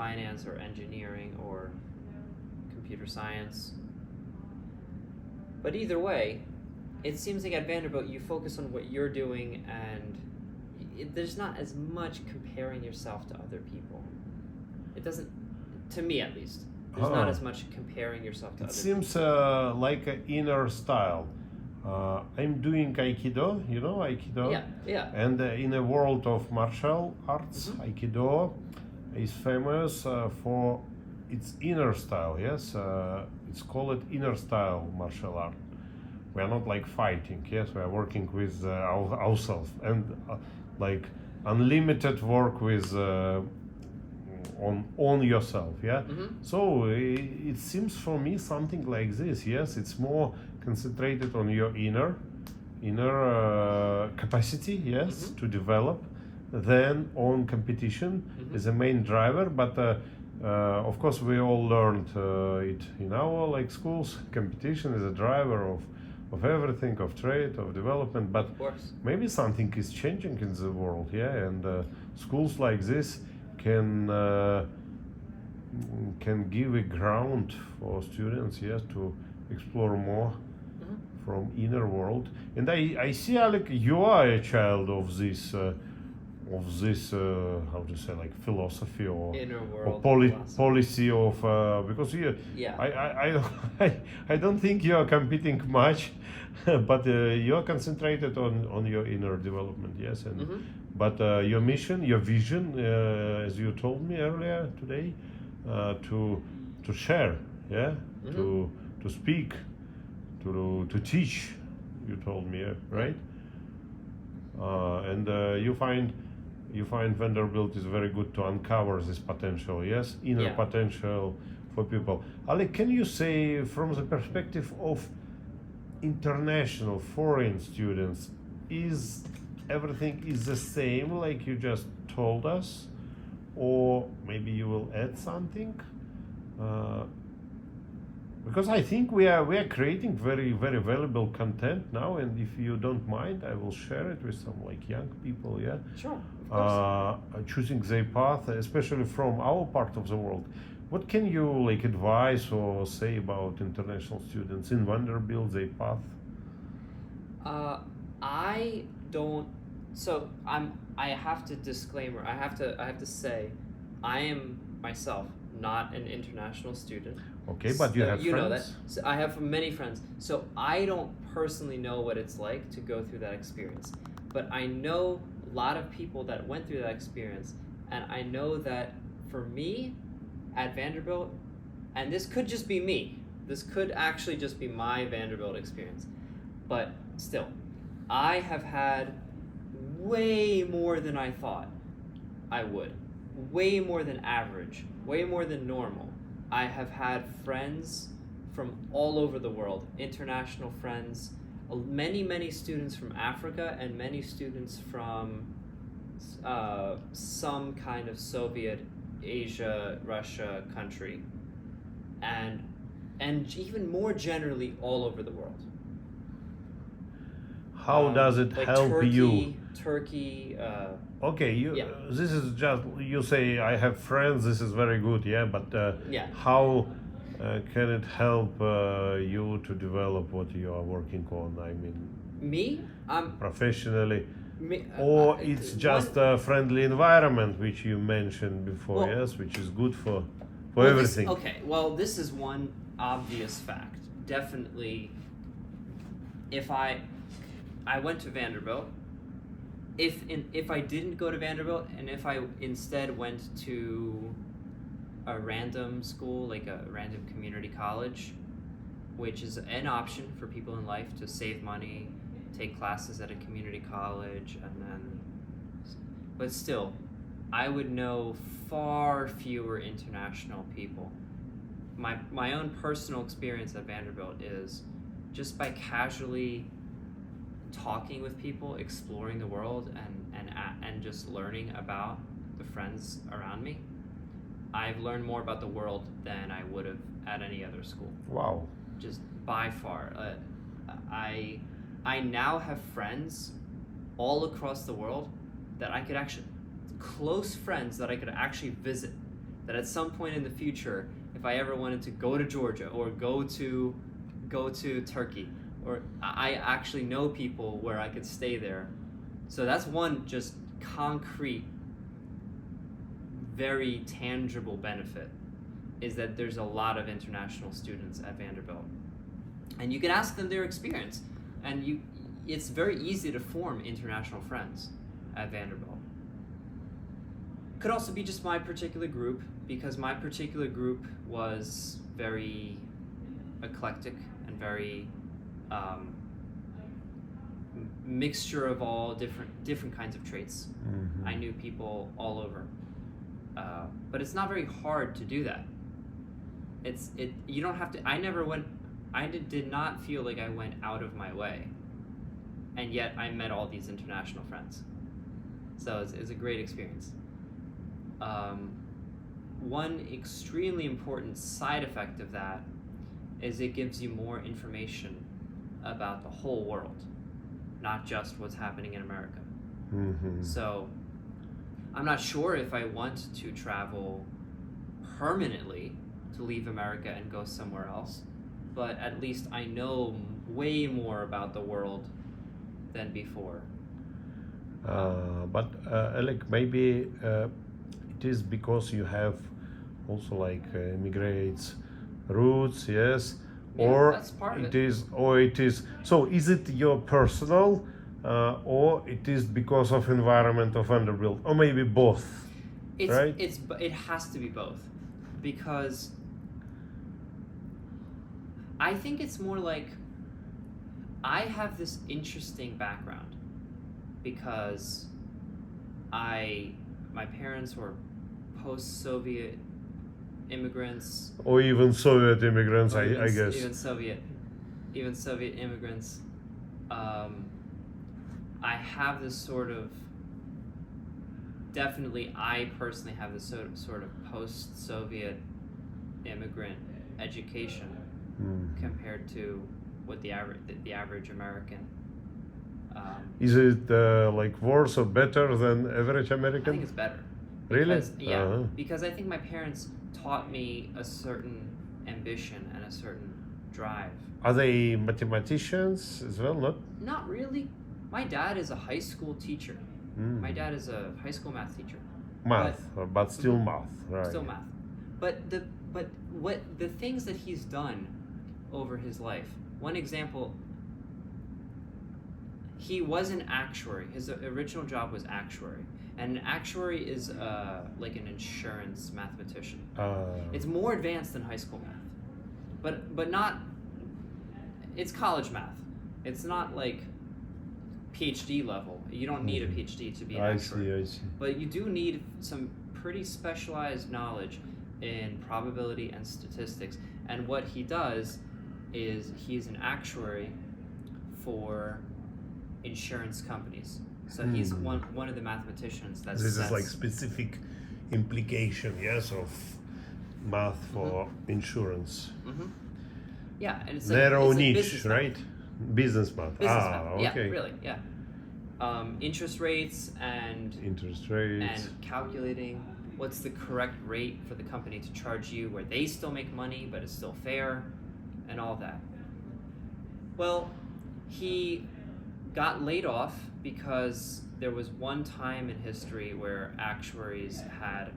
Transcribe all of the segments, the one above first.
finance or engineering or computer science. But either way, it seems like at Vanderbilt you focus on what you're doing, and there's not as much comparing yourself to other people. It doesn't, to me at least, there's not as much comparing yourself to It other seems people. like an inner style. I'm doing Aikido, you know Aikido? Yeah, yeah. And in a world of martial arts, Aikido is famous for its inner style, yes? It's called inner style martial art. We are not like fighting, yes? We are working with ourselves and like unlimited work with on yourself, yeah. So it seems for me something like this, yes. It's more concentrated on your inner capacity, yes, to develop, than on competition as a main driver. But of course we all learned it in our like schools. Competition is a driver of everything, of trade, of development. But Of course. maybe something is changing in the world, yeah. And schools like this can give a ground for students, yes, to explore more from inner world. And I see, Alek, you are a child of this how to say, like philosophy or Inner world philosophy. policy of because you, Yeah. I don't think you are competing much, but you are concentrated on your inner development, yes. And but your mission, your vision, as you told me earlier today, to share, yeah, to speak, to teach. You told me, right? And you find Vanderbilt is very good to uncover this potential, yes, inner potential for people. Alek, can you say from the perspective of international foreign students, is everything is the same like you just told us, or maybe you will add something? Because I think we are creating very valuable content now, and if you don't mind, I will share it with some like young people, yeah. Sure, of course. Choosing their path, especially from our part of the world. What can you like advise or say about international students in Vanderbilt, their path? I don't. So I have to disclaimer. I have to say, I am myself not an international student. Okay, but you have you friends. know that. So I have many friends. So I don't personally know what it's like to go through that experience, but I know a lot of people that went through that experience, and I know that for me, at Vanderbilt, and this could just be me. This could actually just be my Vanderbilt experience, but still, I have had way more than I thought I would. Way more than average, way more than normal. I have had friends from all over the world, international friends, many students from Africa, and many students from some kind of Soviet, Asia, Russia country, and even more generally all over the world. How does it like help Turkey, you? Okay, this is just, you say I have friends, this is very good, yeah, but how can it help you to develop what you are working on? I mean, me? Professionally, or it's just a friendly environment which you mentioned before, yes, which is good for everything. This is one obvious fact. Definitely, if I went to Vanderbilt, if I didn't go to Vanderbilt, and if I instead went to a random school, like a random community college, which is an option for people in life to save money, take classes at a community college, but still, I would know far fewer international people. My own personal experience at Vanderbilt is just by casually talking with people, exploring the world, and just learning about the friends around me, I've learned more about the world than I would have at any other school. Wow. Just by far. I now have friends all across the world that I could actually, close friends that I could actually visit that at some point in the future, if I ever wanted to go to Georgia or go to Turkey, or I actually know people where I could stay there. So that's one just concrete, very tangible benefit, is that there's a lot of international students at Vanderbilt. And you can ask them their experience, and it's very easy to form international friends at Vanderbilt. Could also be just my particular group, because my particular group was very eclectic and very mixture of all different kinds of traits. Mm-hmm. I knew people all over, but it's not very hard to do that. You don't have to. I did not feel like I went out of my way, and yet I met all these international friends. So it's a great experience. One extremely important side effect of that is it gives you more information about the whole world, not just what's happening in America. Mm-hmm. So I'm not sure if I want to travel permanently to leave America and go somewhere else, but at least I know way more about the world than before. But Alek, maybe it is because you have also like immigrants roots, yes, Yeah, or that's part of it it. is, or it is. So is it your personal, or it is because of environment of Vanderbilt, or maybe both? Right? It has to be both, because I think it's more like I have this interesting background because my parents were post-Soviet immigrants. Or even Soviet immigrants, Or I guess. Even Soviet immigrants. I have this sort of, definitely I personally have this sort of post-Soviet immigrant education compared to what the average American. Is it like worse or better than average American? I think it's better. Really? Because, yeah, Uh-huh. because I think my parents taught me a certain ambition and a certain drive. Are they mathematicians as well? Not. Not really. My dad is a high school teacher. Mm. My dad is a high school math teacher. Math, but still math, right? Still math. But the things that he's done over his life. One example, he was an actuary. His original job was actuary. And an actuary is like an insurance mathematician. It's more advanced than high school math. But not, it's college math. It's not like PhD level. You don't need a PhD to be an actuary. I see. But you do need some pretty specialized knowledge in probability and statistics. And what he does is he's an actuary for insurance companies. So he's one of the mathematicians that's... This is like specific implication, yes, of math for insurance. Mm-hmm. Yeah, and it's narrow like niche, business math. right? Business math. Business math. Okay. Yeah, really, yeah. Interest rates and calculating what's the correct rate for the company to charge you where they still make money but it's still fair and all that. Well, he got laid off because there was one time in history where actuaries had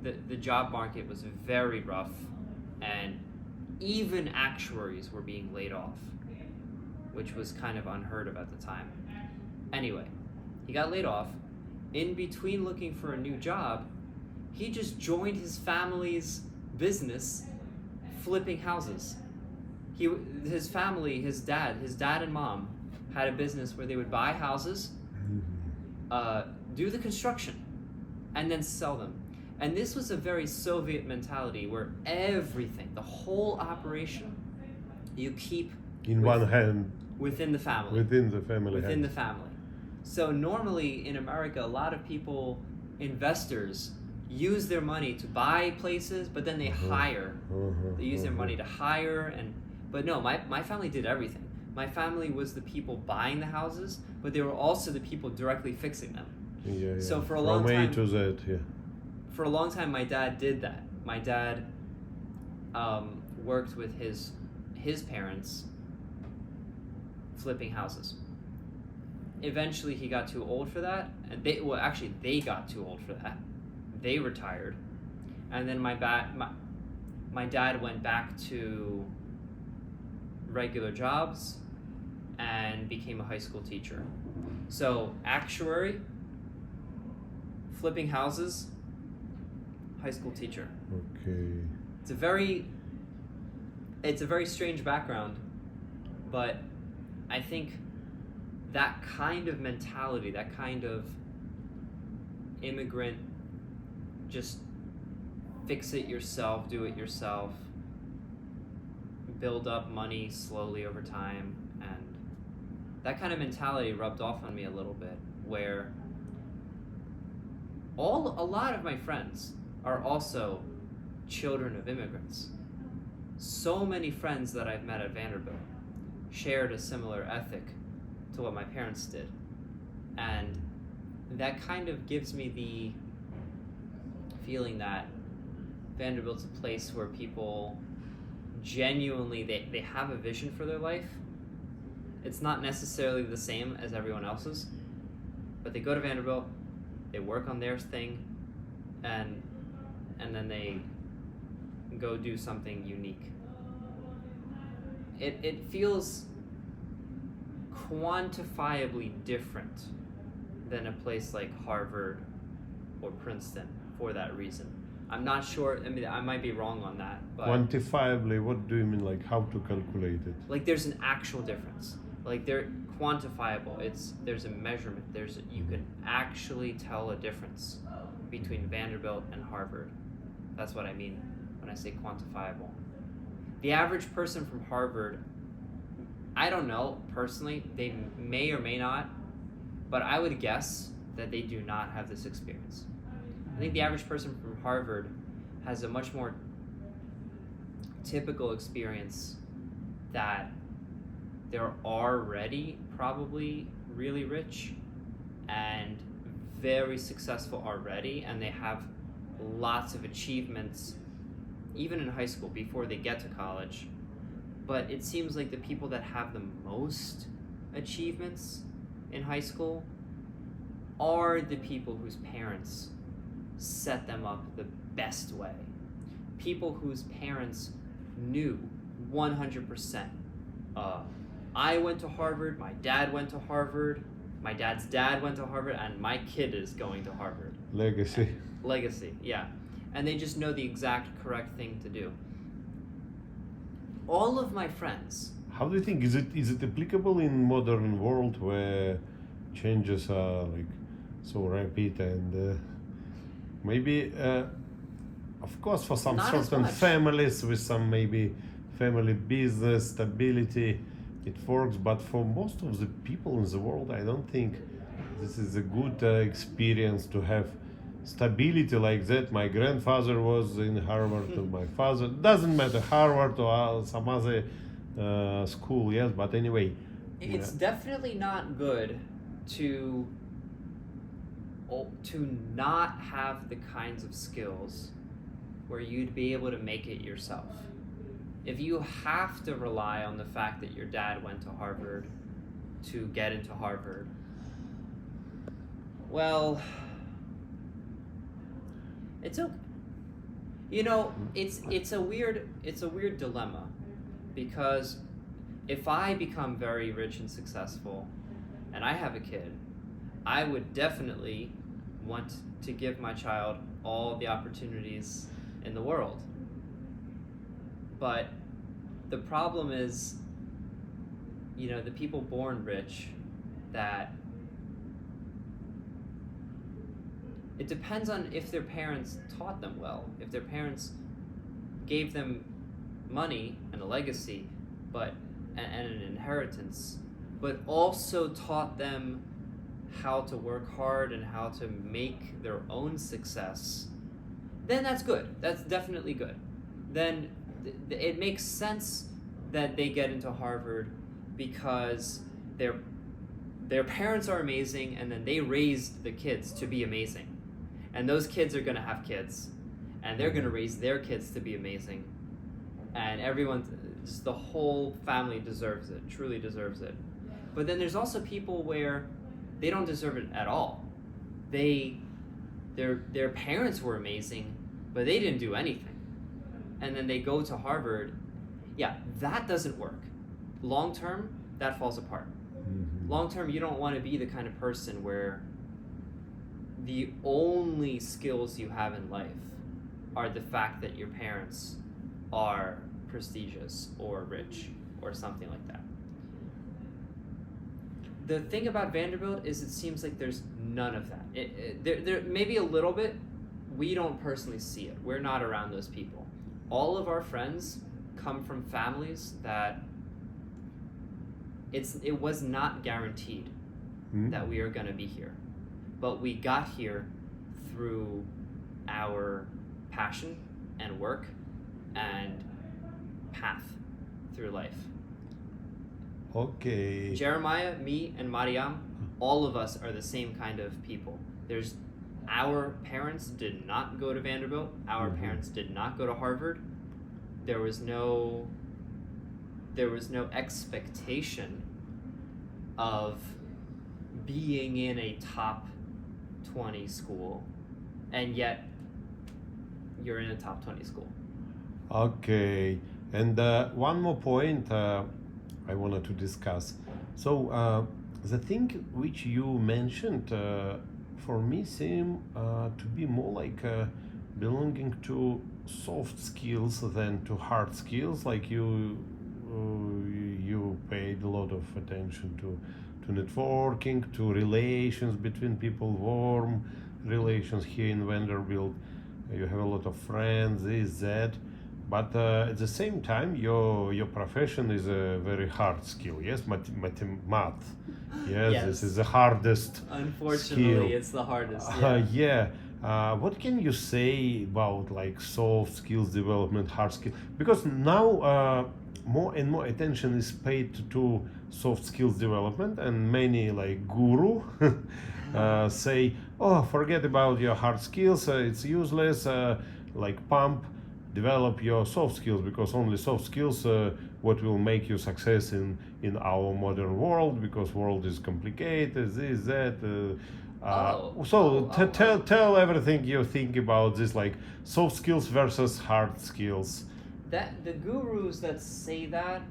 the job market was very rough and even actuaries were being laid off, which was kind of unheard of at the time. Anyway, he got laid off. In between looking for a new job, he just joined his family's business flipping houses. His family, his dad and mom had a business where they would buy houses, do the construction, and then sell them. And this was a very Soviet mentality where everything, the whole operation, you keep one hand within the family. Within the family. So normally in America, a lot of people, investors, use their money to buy places, but then they hire. They use their money to hire, but no, my family did everything. My family was the people buying the houses, but they were also the people directly fixing them. Yeah. So for a long time. time, From A to Z, yeah. for a long time, my dad did that. My dad worked with his parents flipping houses. Eventually, he got too old for that, and they got too old for that. They retired, and then my dad went back to regular jobs and became a high school teacher. So actuary, flipping houses, high school teacher. Okay. It's a very strange background, but I think that kind of mentality, that kind of immigrant, just fix it yourself, do it yourself, build up money slowly over time, and that kind of mentality rubbed off on me a little bit, where a lot of my friends are also children of immigrants. So many friends that I've met at Vanderbilt shared a similar ethic to what my parents did, and that kind of gives me the feeling that Vanderbilt's a place where people genuinely, they have a vision for their life. It's not necessarily the same as everyone else's, but they go to Vanderbilt, they work on their thing, and then they go do something unique. It feels quantifiably different than a place like Harvard or Princeton for that reason. I'm not sure, I mean, I might be wrong on that, but Quantifiably, what do you mean, like how to calculate it? like there's an actual difference. Like they're quantifiable. There's a measurement. You can actually tell a difference between Vanderbilt and Harvard. That's what I mean when I say quantifiable. The average person from Harvard, I don't know personally, they may or may not, but I would guess that they do not have this experience. I think the average person from Harvard has a much more typical experience that they're already probably really rich and very successful already, and they have lots of achievements even in high school before they get to college. But it seems like the people that have the most achievements in high school are the people whose parents set them up the best way. People whose parents knew 100%. I went to Harvard, my dad went to Harvard, my dad's dad went to Harvard, and my kid is going to Harvard. Legacy. Legacy, yeah. And they just know the exact correct thing to do. All of my friends. How do you think, is it applicable in modern world where changes are like so rapid and maybe of course for some Not as certain much. families with some maybe family business stability it works, but for most of the people in the world I don't think this is a good experience to have stability like that. My grandfather was in Harvard and my father, doesn't matter, Harvard or some other school, yes, but anyway. It's definitely not good to not have the kinds of skills where you'd be able to make it yourself. If you have to rely on the fact that your dad went to Harvard to get into Harvard, well, it's okay. You know, it's a weird dilemma, because if I become very rich and successful and I have a kid, I would definitely want to give my child all the opportunities in the world. But the problem is, you know, the people born rich, that it depends on if their parents taught them well. If their parents gave them money and a legacy, and an inheritance, but also taught them how to work hard and how to make their own success, then that's good. That's definitely good. Then it makes sense that they get into Harvard because their parents are amazing, and then they raised the kids to be amazing. And those kids are going to have kids, and they're going to raise their kids to be amazing. And everyone, just the whole family deserves it, truly deserves it. But then there's also people where they don't deserve it at all. Their parents were amazing, but they didn't do anything. And then they go to Harvard. Yeah, that doesn't work. Long term, that falls apart. Mm-hmm. Long term, you don't want to be the kind of person where the only skills you have in life are the fact that your parents are prestigious or rich or something like that. The thing about Vanderbilt is it seems like there's none of that. There maybe a little bit. We don't personally see it. We're not around those people. All of our friends come from families that it was not guaranteed that we are going to be here. But we got here through our passion and work and path through life. Okay. Jeremiah, me, and Mariam, all of us are the same kind of people. Our parents did not go to Vanderbilt. Our parents did not go to Harvard. There was no expectation of being in a top 20 school, and yet you're in a top 20 school. Okay, and one more point I wanted to discuss. So the thing which you mentioned for me seem to be more like belonging to soft skills than to hard skills. Like you paid a lot of attention to networking, to relations between people, warm relations here in Vanderbilt. You have a lot of friends, this, that. But at the same time, your profession is a very hard skill. Yes, math. Yes, this is the hardest. Unfortunately, skill. it's the hardest. Yeah. What can you say about like soft skills development, hard skills? Because now more and more attention is paid to soft skills development, and many like guru say, "Oh, forget about your hard skills. It's useless. Like develop your soft skills, because only soft skills what will make you success in our modern world, because world is complicated, this, that." Tell everything you think about this, like soft skills versus hard skills. That the gurus that say that,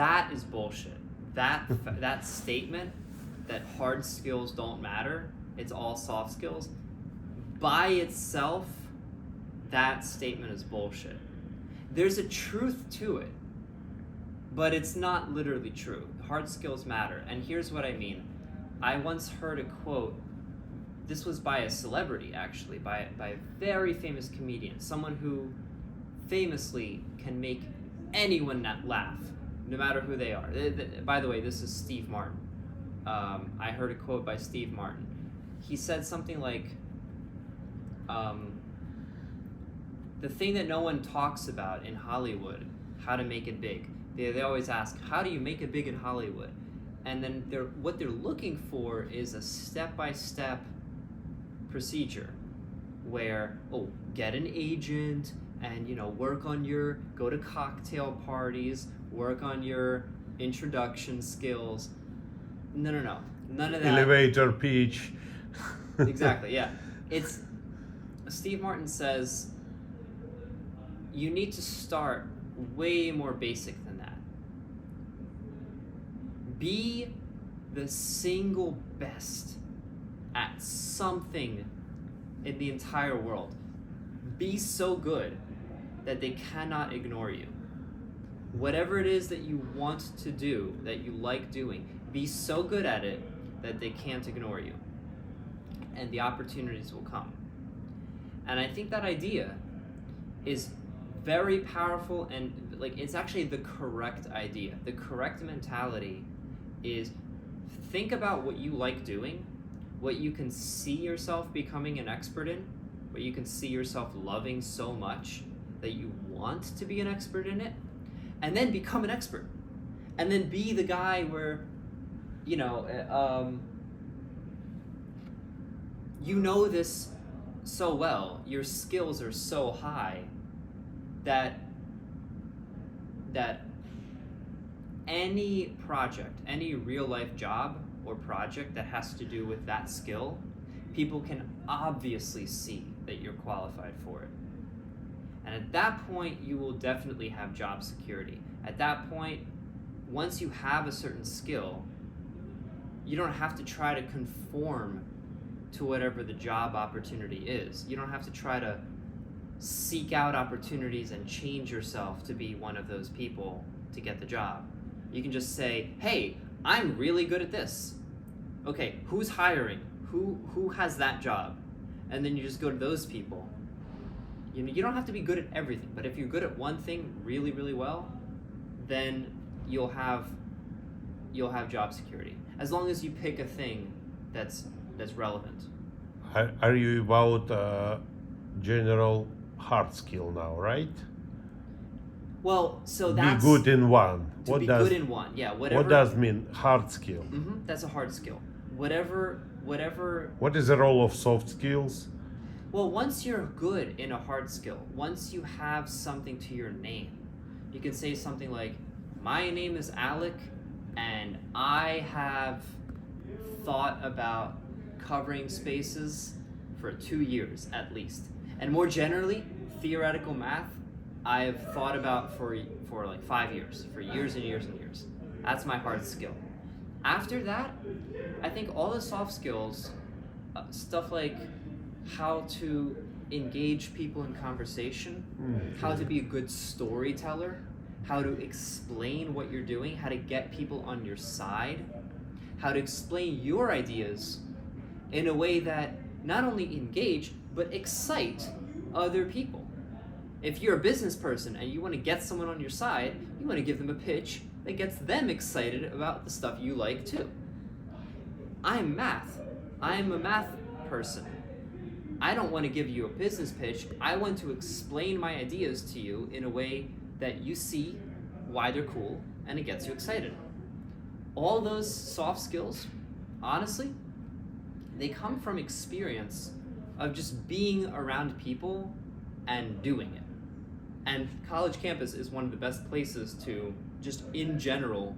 that is bullshit. That statement that hard skills don't matter, it's all soft skills, by itself, that statement is bullshit. There's a truth to it, but it's not literally true. Hard skills matter, and here's what I mean. I once heard a quote. This was by a celebrity, actually, by a very famous comedian, someone who famously can make anyone laugh, no matter who they are. By the way, this is Steve Martin. I heard a quote by Steve Martin. He said something like, the thing that no one talks about in Hollywood, how to make it big. They always ask, how do you make it big in Hollywood? And then what they're looking for is a step-by-step procedure where, get an agent and, go to cocktail parties, work on your introduction skills. No. None of that. Elevator pitch. Exactly, yeah. Steve Martin says, you need to start way more basic than that. Be the single best at something in the entire world. Be so good that they cannot ignore you. Whatever it is that you want to do, that you like doing, be so good at it that they can't ignore you. And the opportunities will come. And I think that idea is very powerful, and it's actually the correct idea. The correct mentality is think about what you like doing, what you can see yourself becoming an expert in, what you can see yourself loving so much that you want to be an expert in it, and then become an expert. And then be the guy where, you know this so well, your skills are so high that any project, any real life job or project that has to do with that skill, people can obviously see that you're qualified for it. And at that point, you will definitely have job security. At that point, once you have a certain skill, you don't have to try to conform to whatever the job opportunity is. You don't have to try to seek out opportunities and change yourself to be one of those people to get the job. You can just say, hey, I'm really good at this. Okay, who's hiring? Who has that job? And then you just go to those people. You know, you don't have to be good at everything, but if you're good at one thing really, really well, then you'll have job security. As long as you pick a thing that's relevant. Are you about general hard skill now, right? Well, so that's be good in one. To be good in one, yeah. Whatever. What does mean hard skill? That's a hard skill. Whatever. What is the role of soft skills? Well, once you're good in a hard skill, once you have something to your name, you can say something like, my name is Alek, and I have thought about covering spaces for 2 years at least. And more generally, theoretical math, I've thought about for like 5 years, for years and years and years. That's my hard skill. After that, I think all the soft skills, stuff like how to engage people in conversation, how to be a good storyteller, how to explain what you're doing, how to get people on your side, how to explain your ideas in a way that not only engage, but excite other people. If you're a business person and you want to get someone on your side, you want to give them a pitch that gets them excited about the stuff you like too. I'm math. I'm a math person. I don't want to give you a business pitch. I want to explain my ideas to you in a way that you see why they're cool and it gets you excited. All those soft skills, honestly, they come from experience of just being around people and doing it. And college campus is one of the best places to, just in general,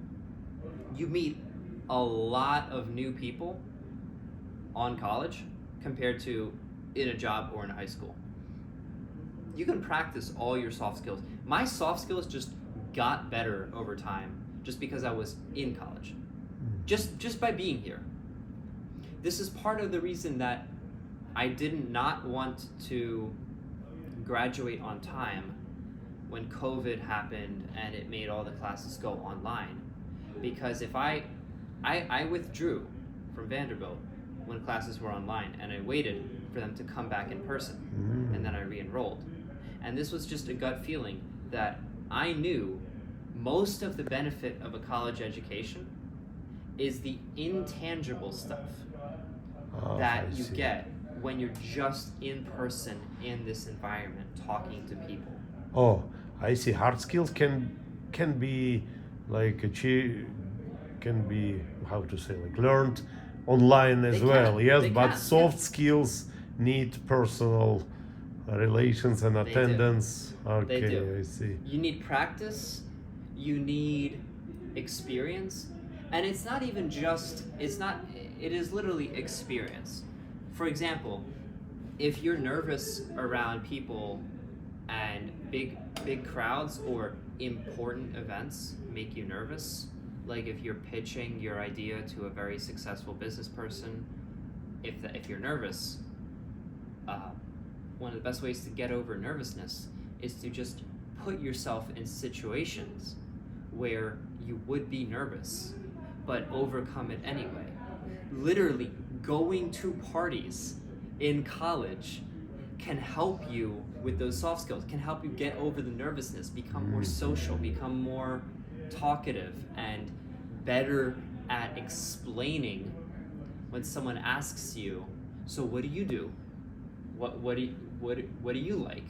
you meet a lot of new people on college compared to in a job or in high school. You can practice all your soft skills. My soft skills just got better over time just because I was in college. Just by being here. This is part of the reason that I did not want to graduate on time when COVID happened and it made all the classes go online. Because if I withdrew from Vanderbilt when classes were online and I waited for them to come back in person and then I re-enrolled. And this was just a gut feeling that I knew most of the benefit of a college education is the intangible stuff that you get when you're just in person in this environment talking to people. Oh, I see. Hard skills can be like can be, how to say, like learned online as well. Yes, but soft skills need personal relations and attendance. Okay, They do. I see. You need practice, you need experience, and it's not even just, it is literally experience. For example, if you're nervous around people and big crowds or important events make you nervous, like if you're pitching your idea to a very successful business person, if you're nervous, one of the best ways to get over nervousness is to just put yourself in situations where you would be nervous, but overcome it anyway. Literally, going to parties in college can help you with those soft skills, can help you get over the nervousness, become more social, become more talkative, and better at explaining when someone asks you, so what do you do? What do you like?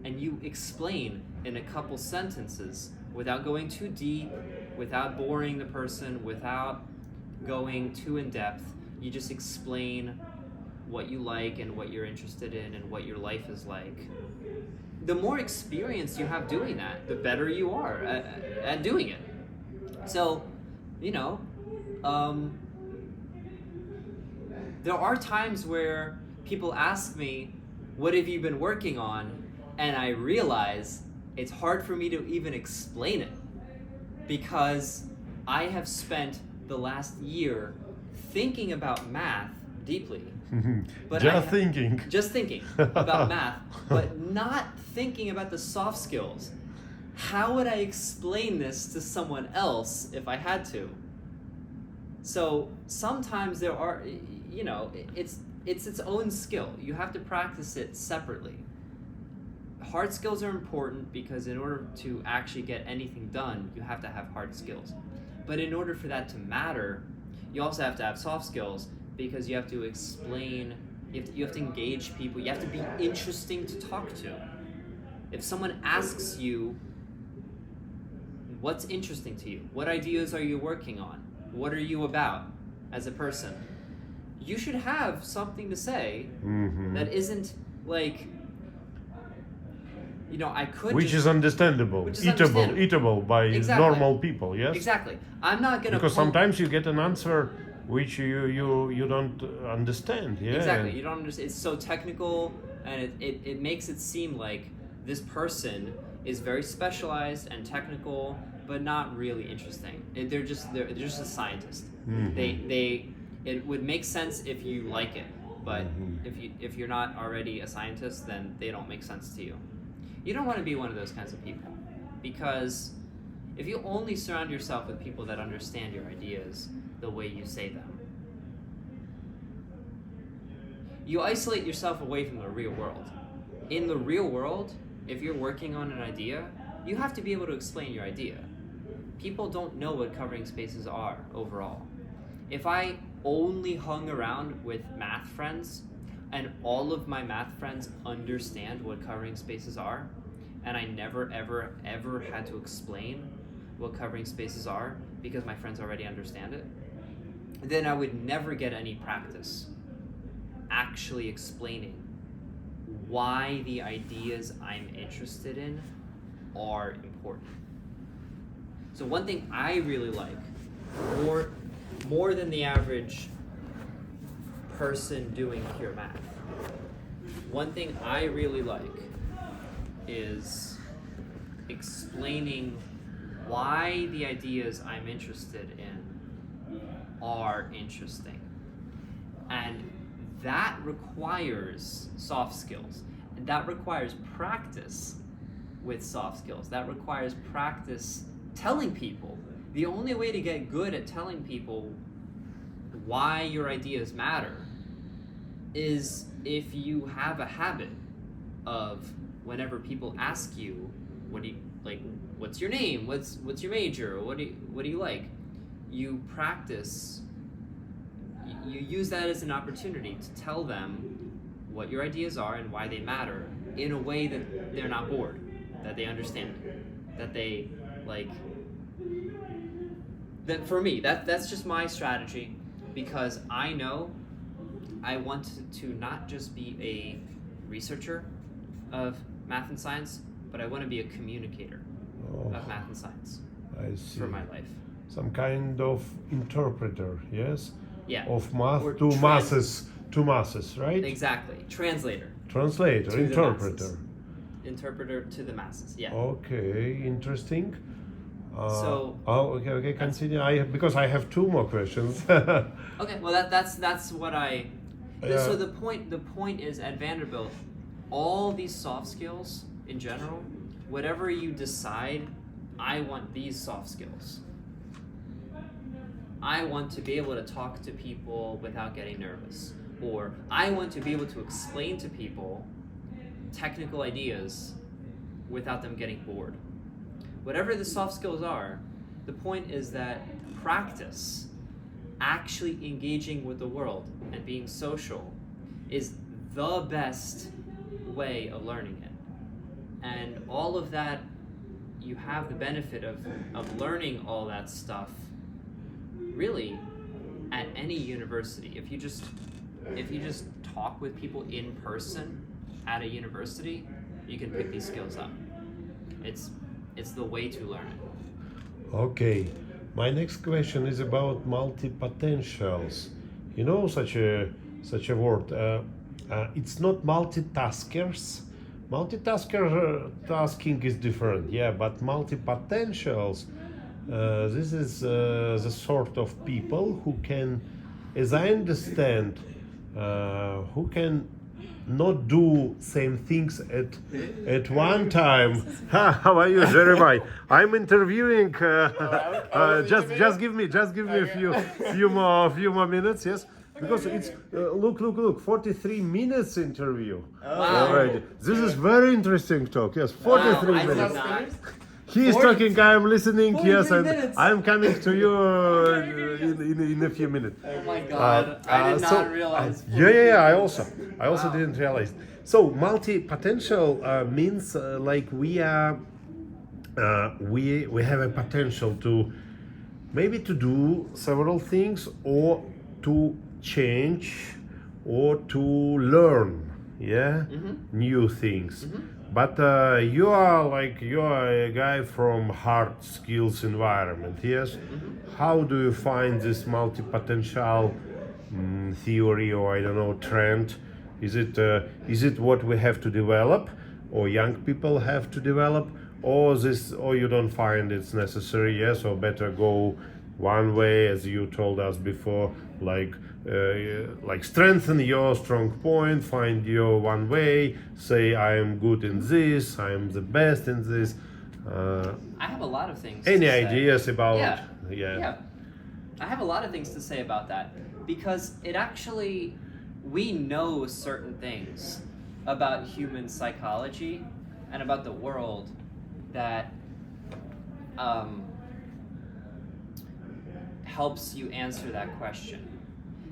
And you explain in a couple sentences without going too deep, without boring the person, without going too in depth. You just explain what you like and what you're interested in and what your life is like, the more experience you have doing that, the better you are at doing it. So, you know, there are times where people ask me, what have you been working on? And I realize it's hard for me to even explain it, because I have spent the last year thinking about math deeply. But just thinking about math, but not thinking about the soft skills. How would I explain this to someone else if I had to? So sometimes there are, you know, it's its own skill. You have to practice it separately. Hard skills are important because in order to actually get anything done, you have to have hard skills. But in order for that to matter, you also have to have soft skills, because you have to explain, you have to engage people, you have to be interesting to talk to. If someone asks you, what's interesting to you? What ideas are you working on? What are you about as a person? You should have something to say that isn't like, you know, I could which is understandable, eatable by normal people, yes? Exactly. I'm not gonna because sometimes you get an answer which you don't understand, yeah? Exactly, you don't understand. It's so technical, and it makes it seem like this person is very specialized and technical, but not really interesting. They're just a scientist. It would make sense if you like it, but if you're not already a scientist, then they don't make sense to you. You don't want to be one of those kinds of people, because if you only surround yourself with people that understand your ideas the way you say them, you isolate yourself away from the real world. In the real world, if you're working on an idea, you have to be able to explain your idea. People don't know what covering spaces are overall. If I only hung around with math friends, and all of my math friends understand what covering spaces are, and I never ever had to explain what covering spaces are because my friends already understand it, then I would never get any practice actually explaining why the ideas I'm interested in are important. So one thing I really like, more than the average person doing pure math, one thing I really like is explaining why the ideas I'm interested in are interesting. And that requires soft skills. And that requires practice with soft skills. That requires practice telling people. The only way to get good at telling people why your ideas matter is if you have a habit of, whenever people ask you, what do you like, what's your name, what's your major, what do you like, you practice, you use that as an opportunity to tell them what your ideas are and why they matter in a way that they're not bored, that they understand, that they like. That for me, that's just my strategy, because I know I want to not just be a researcher of math and science, but I want to be a communicator of math and science. I see. For my life. Some kind of interpreter, yes? Yeah. Of math Or to masses, right? Exactly. Translator. Translator, interpreter. Interpreter to the masses, yeah. Okay, interesting. Okay, that's, continue. Because I have two more questions. Okay, well that's what I. So the point is, at Vanderbilt, all these soft skills in general, whatever you decide, I want these soft skills. I want to be able to talk to people without getting nervous, or I want to be able to explain to people technical ideas without them getting bored. Whatever the soft skills are, the point is that practice, actually engaging with the world and being social, is the best way of learning it. And all of that, you have the benefit of learning all that stuff really at any university. If you just if you just talk with people in person at a university, you can pick these skills up. It's the way to learn it. Okay, my next question is about multi-potentials. You know such a word. It's not multitaskers. Tasking is different, yeah, but multi-potentials. This is the sort of people who can, as I understand, who can not do same things at one time. How are you, Jeremiah? I'm interviewing. Just give me a few more minutes, yes. Because it's look, 43 minutes interview. Wow. Already. This is very interesting talk. Yes, 43 I did minutes. not. He is 40 talking, I am listening, yes, and minutes. I'm coming to you in a few minutes. Oh my God! I did not realize. Yeah. I also didn't realize. So multi-potential means like we have a potential to maybe to do several things or to change or to learn, new things. But you are a guy from hard skills environment, yes? How do you find this multi-potential theory, or I don't know, trend? Is it what we have to develop, or young people have to develop, or you don't find it's necessary, yes, or better go one way, as you told us before, like strengthen your strong point, find your one way, say I am good in this, I am the best in this. I have a lot of things. Any to say. ideas about? Yeah. I have a lot of things to say about that, because we know certain things about human psychology and about the world that helps you answer that question.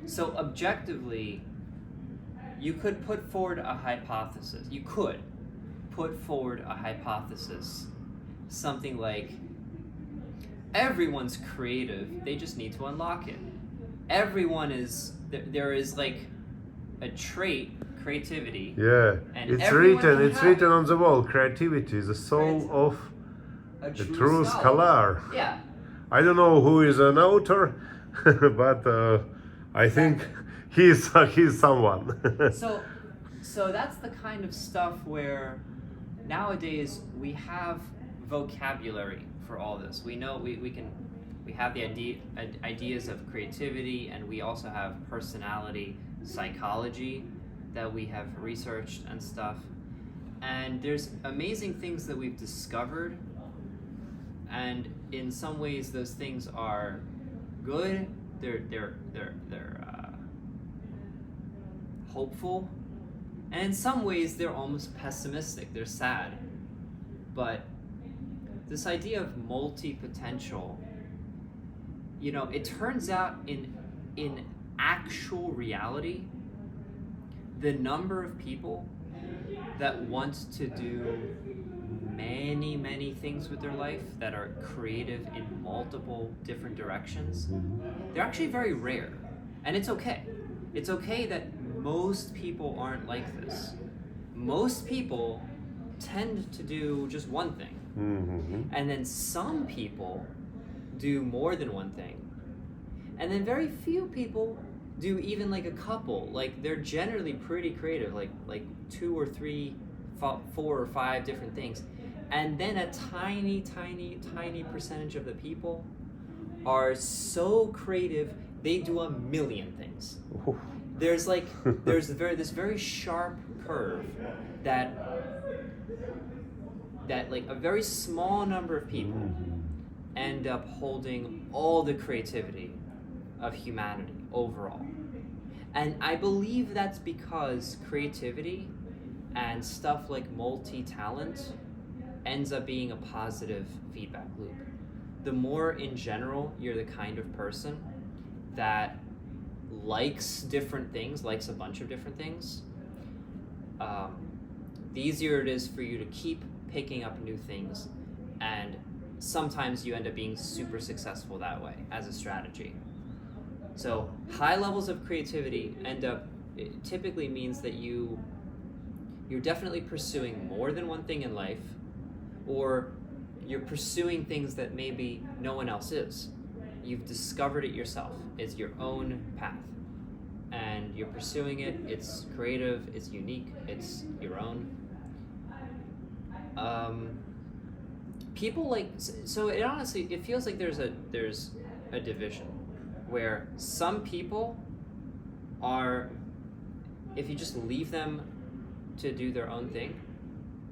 So objectively, you could put forward a hypothesis. Something like, everyone's creative, they just need to unlock it. There is like a trait, creativity. Yeah, and it's everyone can written have it. on the wall. Creativity is the soul of A the true scholar. Yeah. I don't know who is an author, but I think he's someone. So that's the kind of stuff where nowadays we have vocabulary for all this. We know we have the ideas of creativity, and we also have personality psychology that we have researched and stuff. And there's amazing things that we've discovered, and in some ways those things are good. They're hopeful, and in some ways they're almost pessimistic. They're sad. But this idea of multi-potential, it turns out in actual reality, the number of people that want to do many things with their life, that are creative in multiple different directions, they're actually very rare. And it's okay. It's okay that most people aren't like this. Most people tend to do just one thing. And then some people do more than one thing. And then very few people do even like a couple. Like, they're generally pretty creative, like 2 or 3, 4 or 5 different things. And then a tiny percentage of the people are so creative they do a million things. There's this very sharp curve that like a very small number of people end up holding all the creativity of humanity overall. And I believe that's because creativity and stuff like multi-talent ends up being a positive feedback loop. The more in general you're the kind of person that likes different things, likes a bunch of different things, the easier it is for you to keep picking up new things, and sometimes you end up being super successful that way as a strategy. So high levels of creativity end up it typically means that you're definitely pursuing more than one thing in life, or you're pursuing things that maybe no one else is. You've discovered it yourself. It's your own path. And you're pursuing it. It's creative, it's unique, it's your own. People like, so it honestly, it feels like there's a division where some people are, if you just leave them to do their own thing,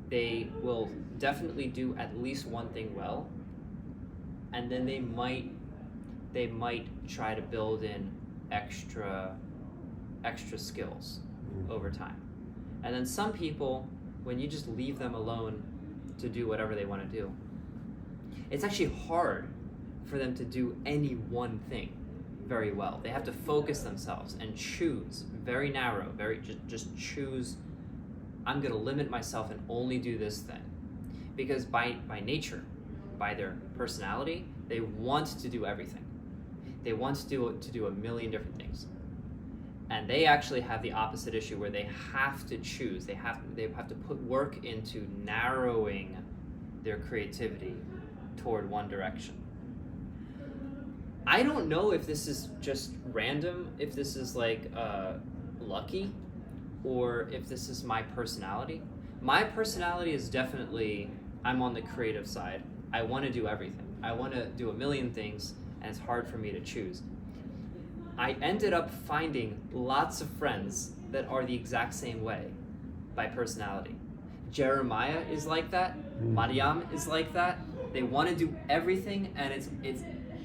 they will definitely do at least one thing well, and then they might try to build in extra skills over time. And then some people, when you just leave them alone to do whatever they want to do, it's actually hard for them to do any one thing very well. They have to focus themselves and choose very narrow, just choose, I'm going to limit myself and only do this thing. Because by nature, by their personality, they want to do everything. They want to do a million different things. And they actually have the opposite issue where they have to choose. They have to put work into narrowing their creativity toward one direction. I don't know if this is just random, if this is like lucky, or if this is my personality. My personality is definitely, I'm on the creative side. I want to do everything. I want to do a million things, and it's hard for me to choose. I ended up finding lots of friends that are the exact same way by personality. Jeremiah is like that. Mariam is like that. They want to do everything, and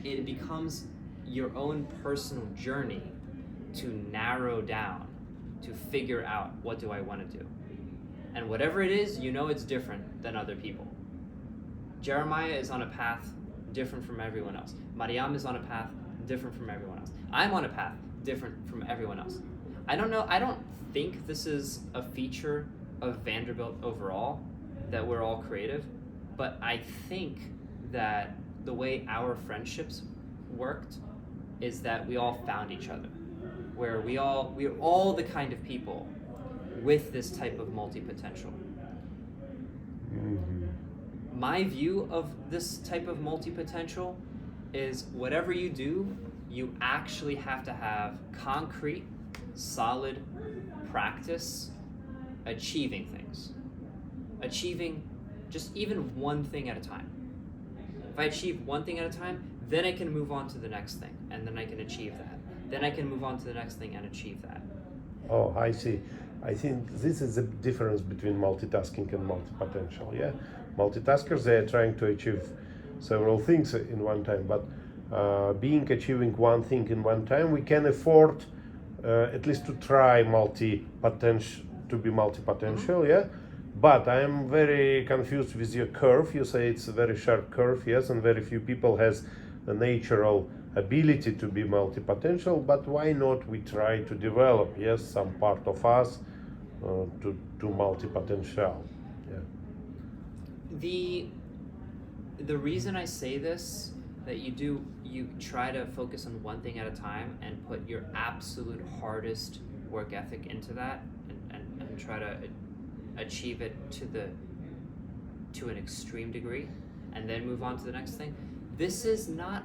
it becomes your own personal journey to narrow down, to figure out what do I want to do. And whatever it is, you know it's different than other people. Jeremiah is on a path different from everyone else. Mariam is on a path different from everyone else. I'm on a path different from everyone else. I don't think this is a feature of Vanderbilt overall, that we're all creative, but I think that the way our friendships worked is that we all found each other, where we're all the kind of people with this type of multi-potential. My view of this type of multi-potential is whatever you do, you actually have to have concrete, solid practice achieving things. Achieving just even one thing at a time. If I achieve one thing at a time, then I can move on to the next thing, and then I can achieve that. Then I can move on to the next thing and achieve that. Oh, I see. I think this is the difference between multitasking and multi-potential, yeah? Multitaskers, they are trying to achieve several things in one time, but achieving one thing in one time, we can afford at least to try to be multi-potential, yeah? But I am very confused with your curve. You say it's a very sharp curve, yes, and very few people has a natural ability to be multi-potential, but why not we try to develop, yes, some part of us to multi-potential, yeah. The reason I say this, that you try to focus on one thing at a time and put your absolute hardest work ethic into that and try to achieve it to an extreme degree and then move on to the next thing. This is not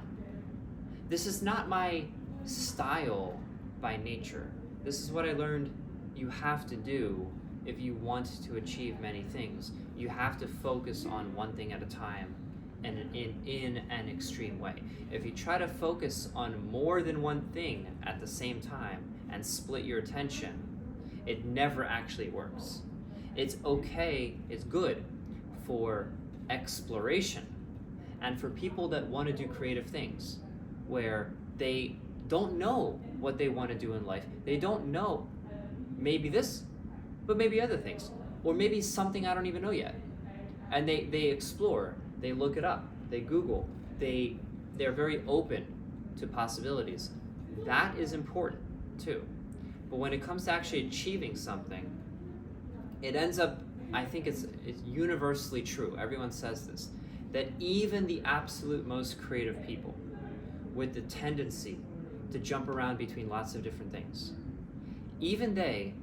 my style by nature. This is what I learned you have to do if you want to achieve many things. You have to focus on one thing at a time and in an extreme way. If you try to focus on more than one thing at the same time and split your attention, it never actually works. It's okay, it's good for exploration and for people that want to do creative things where they don't know what they want to do in life. They don't know maybe this, but maybe other things, or maybe something I don't even know yet. And they explore, they look it up, they Google, they're very open to possibilities. That is important too. But when it comes to actually achieving something, it ends up, I think it's universally true, everyone says this, that even the absolute most creative people with the tendency to jump around between lots of different things, even they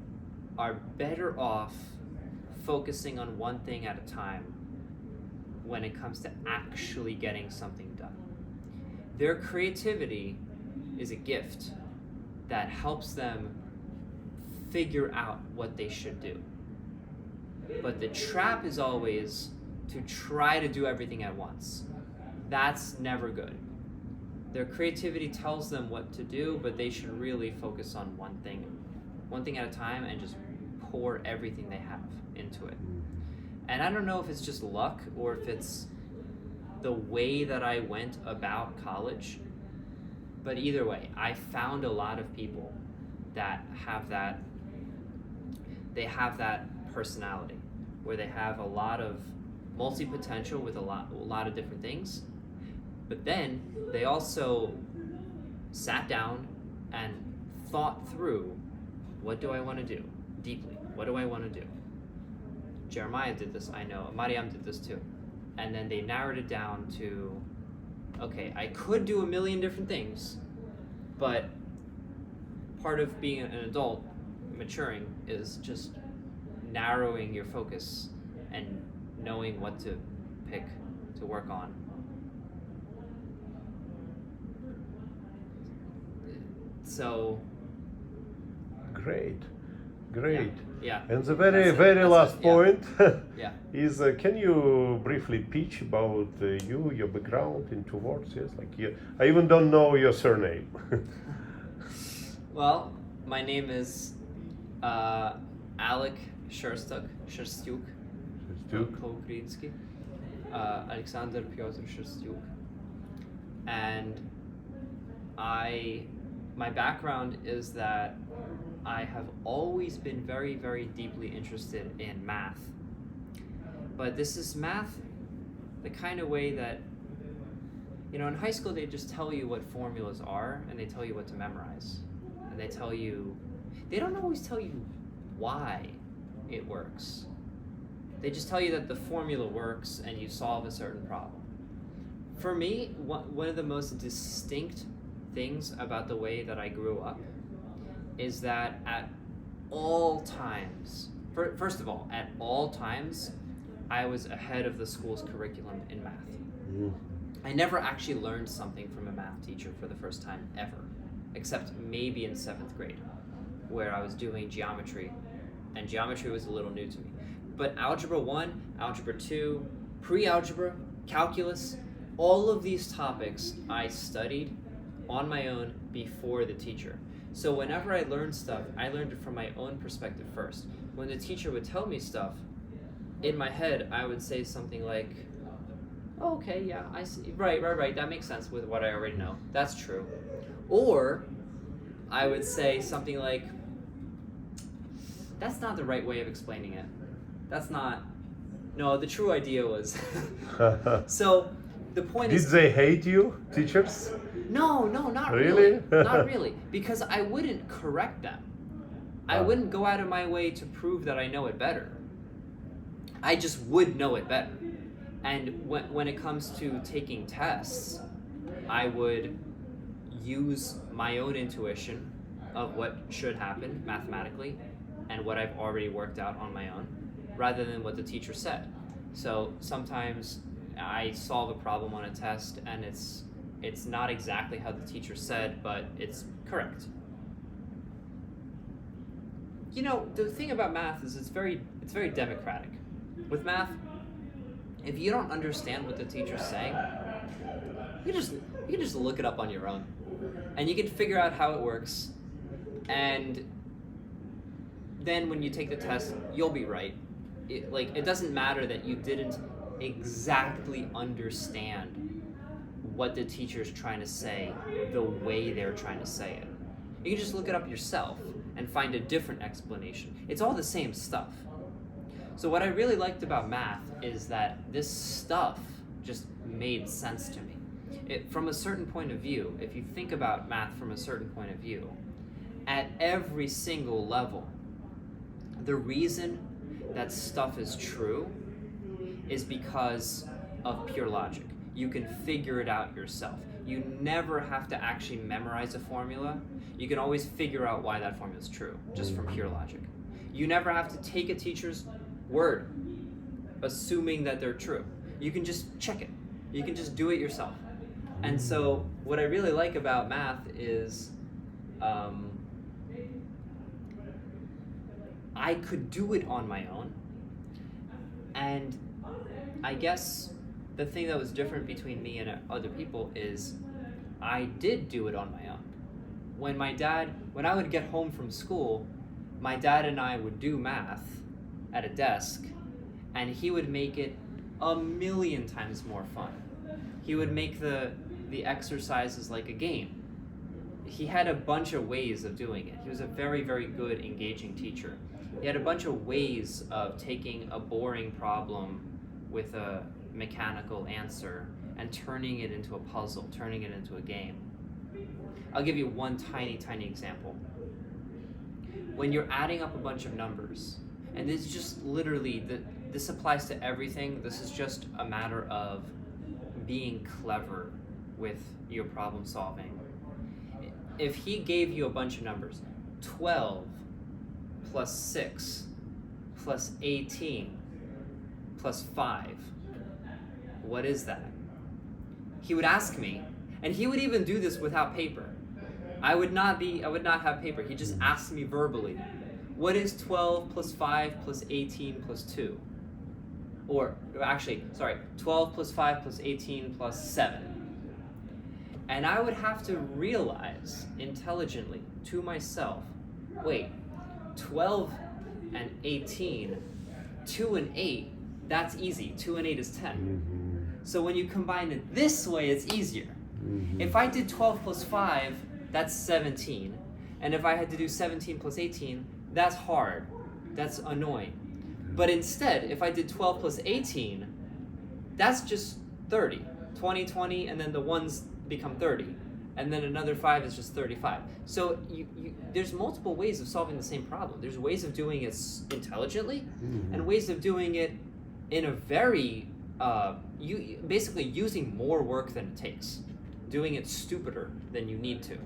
are better off focusing on one thing at a time when it comes to actually getting something done. Their creativity is a gift that helps them figure out what they should do. But the trap is always to try to do everything at once. That's never good. Their creativity tells them what to do, but they should really focus on one thing at a time, and just pour everything they have into it. And I don't know if it's just luck or if it's the way that I went about college, but either way, I found a lot of people that have that personality where they have a lot of multi-potential with a lot of different things, but then they also sat down and thought through, what do I want to do deeply? What do I want to do? Jeremiah did this, I know. Mariam did this too. And then they narrowed it down to, okay, I could do a million different things, but part of being an adult, maturing, is just narrowing your focus and knowing what to pick to work on. So Great. Yeah. And the very That's last it, point Yeah. is, can you briefly pitch about your background in 2 words? Yes, like I even don't know your surname. Well, my name is Alek Sherstyuk. Po-ukrainsky. Alexander Piotr Sherstyuk. And my background is that I have always been very, very deeply interested in math. But this is math the kind of way that, in high school they just tell you what formulas are and they tell you what to memorize. And they don't always tell you why it works. They just tell you that the formula works and you solve a certain problem. For me, one of the most distinct things about the way that I grew up is that at all times, first of all, at all times, I was ahead of the school's curriculum in math. I never actually learned something from a math teacher for the first time ever, except maybe in 7th grade, where I was doing geometry, and geometry was a little new to me. But Algebra 1, Algebra 2, pre-algebra, calculus, all of these topics I studied on my own before the teacher. So whenever I learned stuff, I learned it from my own perspective first. When the teacher would tell me stuff, in my head, I would say something like, oh, okay, yeah, I see. Right, that makes sense with what I already know. That's true. Or I would say something like, that's not the right way of explaining it. No, the true idea was. So the point is. Did they hate you, teachers? No, not really. Not really, because I wouldn't correct them. I wouldn't go out of my way to prove that I know it better. I just would know it better. And when it comes to taking tests, I would use my own intuition of what should happen mathematically and what I've already worked out on my own, rather than what the teacher said. So sometimes I solve a problem on a test and it's not exactly how the teacher said, but it's correct. The thing about math is it's very democratic. With math, if you don't understand what the teacher's saying, you can just look it up on your own, and you can figure out how it works, and then when you take the test, you'll be right. It doesn't matter that you didn't exactly understand what the teacher's trying to say the way they're trying to say it. You can just look it up yourself and find a different explanation. It's all the same stuff. So what I really liked about math is that this stuff just made sense to me. From a certain point of view, if you think about math from a certain point of view, at every single level, the reason that stuff is true is because of pure logic. You can figure it out yourself. You never have to actually memorize a formula. You can always figure out why that formula is true, just from pure logic. You never have to take a teacher's word, assuming that they're true. You can just check it. You can just do it yourself. And so what I really like about math is I could do it on my own. And I guess the thing that was different between me and other people is I did do it on my own. When I would get home from school, my dad and I would do math at a desk, and he would make it 1,000,000 times more fun. He would make the exercises like a game. He had a bunch of ways of doing it. He was a very, very good, engaging teacher. He had a bunch of ways of taking a boring problem with a mechanical answer and turning it into a puzzle, turning it into a game. I'll give you one tiny, tiny example. When you're adding up a bunch of numbers, and this is just literally, this applies to everything, this is just a matter of being clever with your problem solving. If he gave you a bunch of numbers, 12 plus 6 plus 18 plus 5, what is that? He would ask me, and he would even do this without paper. I would not have paper. He just asked me verbally, what is 12 plus 5 plus 18 plus 2? Or actually, sorry, 12 plus 5 plus 18 plus 7. And I would have to realize intelligently to myself, wait, 12 and 18, 2 and 8, that's easy. 2 and 8 is 10. So when you combine it this way, it's easier. If I did 12 plus 5, that's 17. And if I had to do 17 plus 18, that's hard. That's annoying. But instead, if I did 12 plus 18, that's just 30. 20, 20, and then the ones become 30. And then another 5 is just 35. So there's multiple ways of solving the same problem. There's ways of doing it intelligently, and ways of doing it in a very, basically using more work than it takes. Doing it stupider than you need to.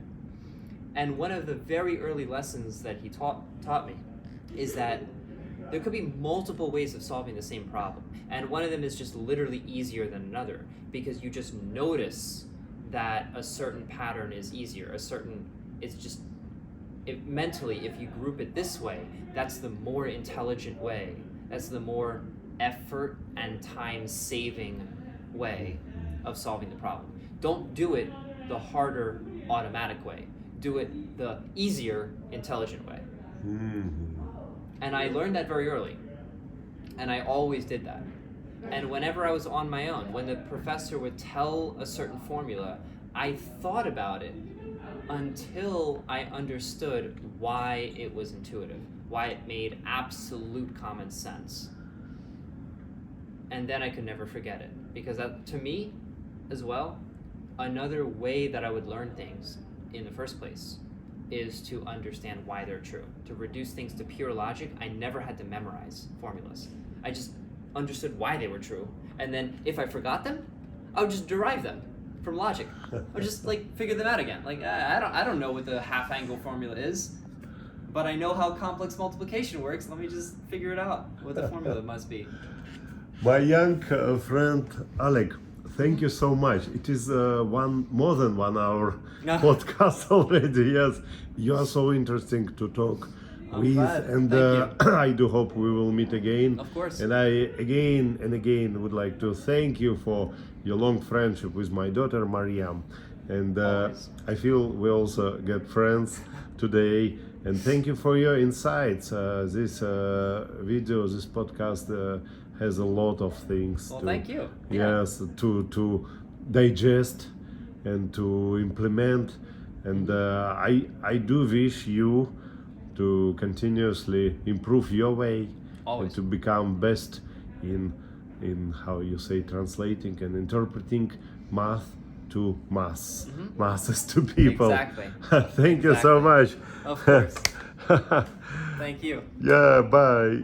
And one of the very early lessons that he taught me is that there could be multiple ways of solving the same problem. And one of them is just literally easier than another, because you just notice that a certain pattern is easier. Mentally, if you group it this way, that's the more intelligent way. That's the more effort and time saving way of solving the problem. Don't do it the harder automatic way. Do it the easier intelligent way. And I learned that very early. And I always did that. And whenever I was on my own, when the professor would tell a certain formula, I thought about it until I understood why it was intuitive, why it made absolute common sense. And then I could never forget it. Because that, to me, as well, another way that I would learn things in the first place is to understand why they're true. To reduce things to pure logic, I never had to memorize formulas. I just understood why they were true. And then if I forgot them, I would just derive them from logic. I would just figure them out again. I don't know what the half angle formula is, but I know how complex multiplication works. Let me just figure it out, what the formula must be. My young friend Alek, thank you so much. It is more than 1 hour podcast already. Yes, you are so interesting to talk with, glad. and I do hope we will meet again. Of course. And I again and again would like to thank you for your long friendship with my daughter Mariam. And I feel we also get friends today. And thank you for your insights. This video, this podcast has a lot of things. Well, to, thank you. Yes, to digest and to implement. And I do wish you to continuously improve your way. Always. And to become best in how you say translating and interpreting math to masses to people. Exactly. Thank you so much. Of course. Thank you. Yeah, bye.